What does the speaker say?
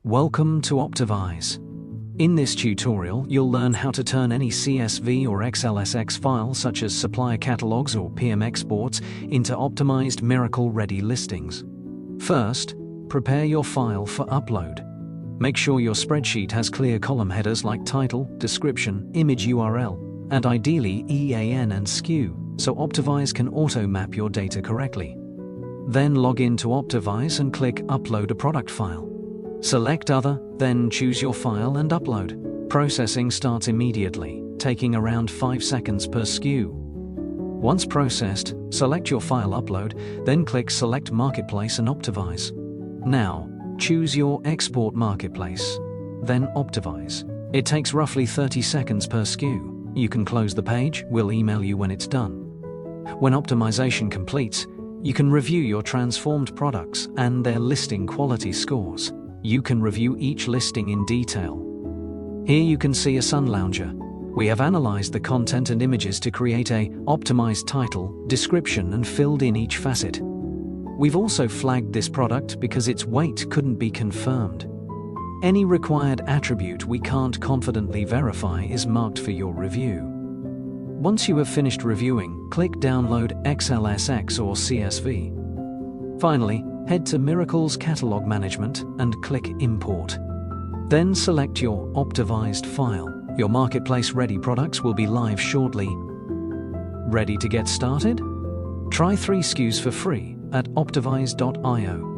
Welcome to Optivise. In this tutorial, you'll learn how to turn any CSV or XLSX file such as supplier catalogs or PM exports into optimized Mirakl-ready listings. First, prepare your file for upload. Make sure your spreadsheet has clear column headers like title, description, image URL, and ideally EAN and SKU, so Optivise can auto-map your data correctly. Then log in to Optivise and click Upload a product file. Select Other, then choose your file and upload. Processing starts immediately, taking around 5 seconds per SKU. Once processed, select your file upload, then click Select Marketplace and Optivise. Now, choose your Export Marketplace, then Optivise. It takes roughly 30 seconds per SKU. You can close the page, we'll email you when it's done. When optimization completes, you can review your transformed products and their listing quality scores. You can review each listing in detail. Here you can see a sun lounger. We have analyzed the content and images to create a optimized title, description, and filled in each facet. We've also flagged this product because its weight couldn't be confirmed. Any required attribute we can't confidently verify is marked for your review. Once you have finished reviewing, click Download XLSX or CSV. Finally, head to Mirakl's Catalog Management and click Import. Then select your optimized file. Your marketplace-ready products will be live shortly. Ready to get started? Try 3 SKUs for free at optivise.io.